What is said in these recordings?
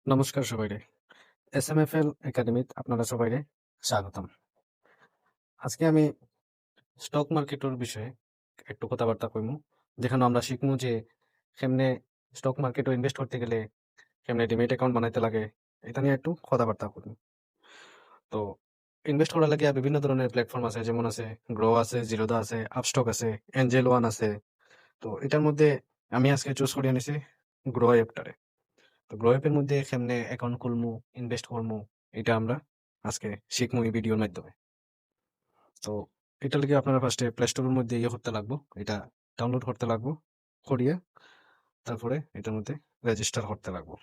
নমস্কার সবাইরে। এসএমএফএল একাডেমিত আপনারা সবাইরে স্বাগতম। আজকে আমি স্টক মার্কেটের বিষয়ে একটু কথাবার্তা কইমু। যেখানে আমরা শিখমু যে কেমনে স্টক মার্কেটে ইনভেস্ট করতে গেলে কেমনে ডিমেট অ্যাকাউন্ট বানাইতে লাগে। এটা নিয়ে একটু কথাবার্তা কইমু। তো ইনভেস্ট করার লাগিয়া বিভিন্ন ধরনের প্ল্যাটফর্ম আছে। যেমন আছে গ্রো আছে, জিরোধা আছে, আপস্টক আছে, এঞ্জেল ওয়ান আছে। তো এটার মধ্যে আমি আজকে চুজ করিয়া নিছি গ্রো অ্যাপটারে। তো গ্রো অ্যাপের মধ্যে কেমনে অ্যাকাউন্ট খুলমু, ইনভেস্ট করমু, এটা আমরা আজকে শিখমু এই ভিডিওর মাধ্যমে। তো এটার লাগি আপনারা ফার্স্টে প্লে স্টোরের মধ্যে করতে লাগবো। এটা ডাউনলোড করতে লাগবো। করিয়া তারপরে এটার মধ্যে রেজিস্টার করতে লাগবো।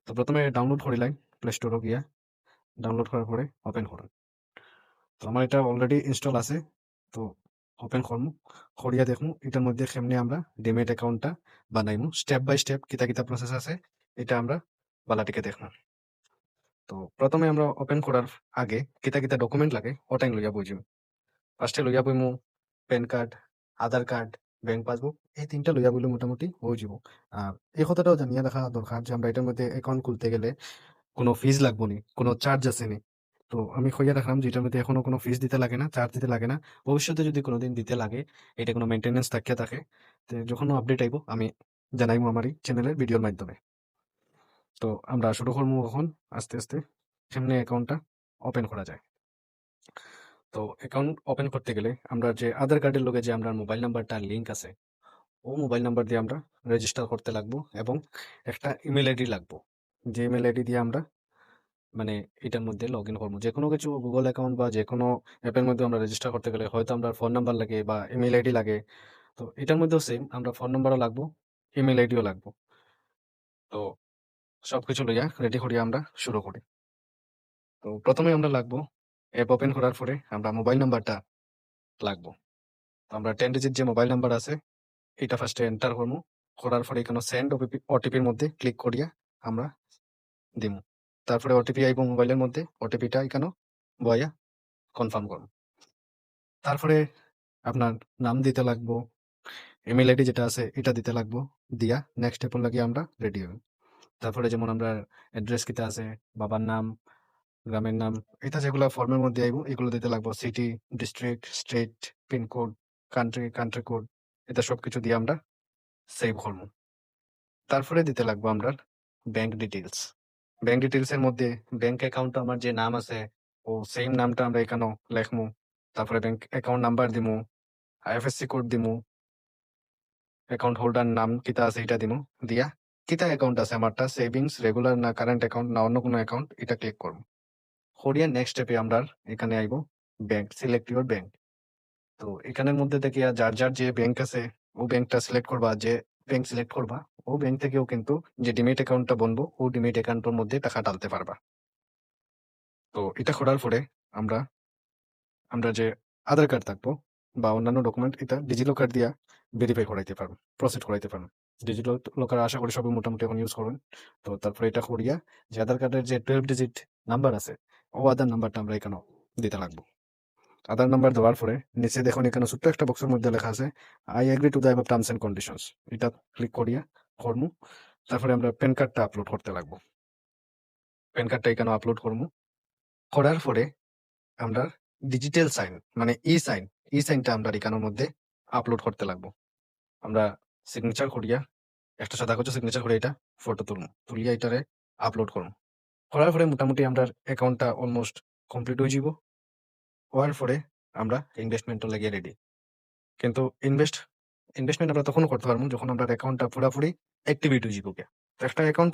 তো প্রথমে ডাউনলোড করিলাই প্লে স্টোরে গিয়া। ডাউনলোড করার পরে ওপেন করুন। তো আমার এটা অলরেডি ইনস্টল আছে। তো ওপেন করমু। করিয়া দেখমু এটার মধ্যে কেমনে আমরা ডিমেট অ্যাকাউন্টটা বানাইমু। স্টেপ বাই স্টেপ কিতা কিতা প্রসেস আছে এটা আমরা বালাটিকে দেখমু। তো প্রথমে আমরা ওপেন করার আগে কিতা কিতা ডকুমেন্ট লাগে ওটাই লইয়া বুঝিম। ফার্স্টে লইয়া বইমু প্যান কার্ড, আধার কার্ড, ব্যাংক পাসবুক এই ৩ টা লইয়া বইলে মোটামুটি হয়ে যাবো। আর এই কথাটাও জানিয়া রাখা দরকার যে আমরা এটার মধ্যে অ্যাকাউন্ট খুলতে গেলে কোনো ফিজ লাগবো নি, কোনো চার্জ আছে নি। তো আমি কইয়া রাখলাম যে এটার মধ্যে এখনো কোনো ফিজ দিতে লাগে না, চার্জ দিতে লাগে না। ভবিষ্যতে যদি কোনোদিন দিতে লাগে, এটা কোনো মেইনটেন্যান্স থাকিয়া থাকে, তো যখনও আপডেট আইবো আমি জানাইমু আমার এই চ্যানেলের ভিডিওর মাধ্যমে। তো আমরা শুরু করমু এখন আস্তে, আস্তে কেমনে অ্যাকাউন্টটা ওপেন করা যায়। তো অ্যাকাউন্ট ওপেন করতে গেলে আমরা যে আধার কার্ডের লগে যে আমরা মোবাইল নাম্বারটা লিংক আছে ও মোবাইল নাম্বার দিয়ে আমরা রেজিস্টার করতে লাগবো এবং একটা ইমেল আইডি লাগবো। যে ইমেল আইডি দিয়ে আমরা মানে এটার মধ্যে লগ ইন করবো। যেকোনো কিছু গুগল অ্যাকাউন্ট বা যেকোনো অ্যাপের মধ্যে আমরা রেজিস্টার করতে গেলে হয়তো আমরা ফোন নাম্বার লাগে বা ইমেল আইডি লাগে। তো এটার মধ্যেও সেম আমরা ফোন নাম্বারও লাগবো, ইমেল আইডিও লাগবো। তো সবকিছু লইয়া রেডি করিয়া আমরা শুরু করি। তো প্রথমে আমরা লাগবো অ্যাপ ওপেন করার পরে আমরা মোবাইল নাম্বারটা লাগবো। তো আমরা 10 ডিজিট যে মোবাইল নাম্বার আছে এটা ফার্স্টে এন্টার করবো। করার পরে এখানে সেন্ড ওটিপির মধ্যে ক্লিক করিয়া আমরা দিমু। তারপরে ওটিপি আইবো মোবাইলের মধ্যে। ওটিপিটা এখানে বয়া কনফার্ম করুন। তারপরে আপনার নাম দিতে লাগবো। ইমেইল আইডি যেটা আছে এটা দিতে লাগবো। দিয়া নেক্সট স্টেপ এর লাগি আমরা রেডি হই। তারপরে যেমন আমরা অ্যাড্রেস কিতা আছে, বাবার নাম, গ্রামের নাম, এটা যেগুলা ফর্মের মধ্যে আইবো এগুলো দিতে লাগবো। City, district, state, pin code, country code এটা সবকিছু দিয়ে আমরা সেভ করবো। তারপরে দিতে লাগবো আমরা ব্যাংক ডিটেইলস। ব্যাংক ডিটেইলস এর মধ্যে ব্যাংক অ্যাকাউন্ট আমার যে নাম আছে ও সেম নামটা আমরা এখানেও লেখমু। তারপরে ব্যাংক অ্যাকাউন্ট নাম্বার দিমু, আইএফএসসি কোড দিমু, অ্যাকাউন্ট হোল্ডার নাম কিতা আছে এটা দিমু। দিয়া কিতা অ্যাকাউন্ট আছে আমারটা সেভিংস, রেগুলার না কারেন্ট অ্যাকাউন্ট না অন্য কোনো অ্যাকাউন্ট এটা ক্লিক করব। করিয়া নেক্সট স্টেপে আমরা এখানে আইবো ব্যাংক, সিলেক্ট ইউর ব্যাংক। তো এখানের মধ্যে থেকে যার যে ব্যাংক আছে ও ব্যাংকটা সিলেক্ট করবা। যে ব্যাংক সিলেক্ট করবা ও ব্যাংক থেকেও কিন্তু যে ডিমেট অ্যাকাউন্টটা বনবো ও ডিমেট অ্যাকাউন্টের মধ্যে টাকা ডালতে পারবা। তো এটা করার পরে আমরা আমরা যে আধার কার্ড থাকবো বা অন্যান্য ডকুমেন্ট এটা ডিজিলকার দিয়া ভেরিফাই করাইতে পারবো, প্রসিড করাইতে পারবো। ডিজিলকার আশা করি সবাই মোটামুটি এখন ইউজ করবেন। তো তারপরে এটা করিয়া যে আধার কার্ডের যে 12 ডিজিট নাম্বার আছে ও আধার নাম্বারটা আমরা এখানে দিতে লাগবো। আধার নাম্বার দেওয়ার পরে নিচে দেখুন এখানে ছোট্ট একটা বক্সের মধ্যে লেখা আছে I agree to the above terms and conditions. এটা ক্লিক করিয়া করমু। তারপরে আমরা প্যান কার্ডটা আপলোড করতে লাগবো। প্যান কার্ডটা এখানে আপলোড করমু। করার পরে আমরা ডিজিটাল সাইন মানে ই সাইনটা আমরা এখানের মধ্যে আপলোড করতে লাগবো। আমরা সিগনেচার করিয়া একটা সাদা কাগজে সিগনেচার করে এটা ফটো তুলমু। তুলিয়া এটারে আপলোড করমু। করার পরে মোটামুটি আমরার অ্যাকাউন্টটা অলমোস্ট কমপ্লিট হয়ে যাইবো। হওয়ার পরে আমরা ইনভেস্টমেন্টও লাগিয়ে রেডি। কিন্তু ইনভেস্টমেন্ট আমরা তখন করতে পারবো যখন আপনার অ্যাকাউন্টটা পুরাপুরি অ্যাক্টিভেট হয়ে যাবো গিয়া। তো একটা অ্যাকাউন্ট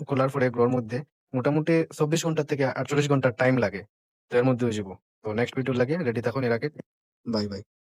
খোলার পরে গ্রোর মধ্যে মোটামুটি 24 ঘন্টা থেকে 48 ঘন্টা টাইম লাগে। তো এর মধ্যে হয়ে যাবো। তো নেক্সট ভিডিও লাগে রেডি থাকুন এর আগে। Bye bye.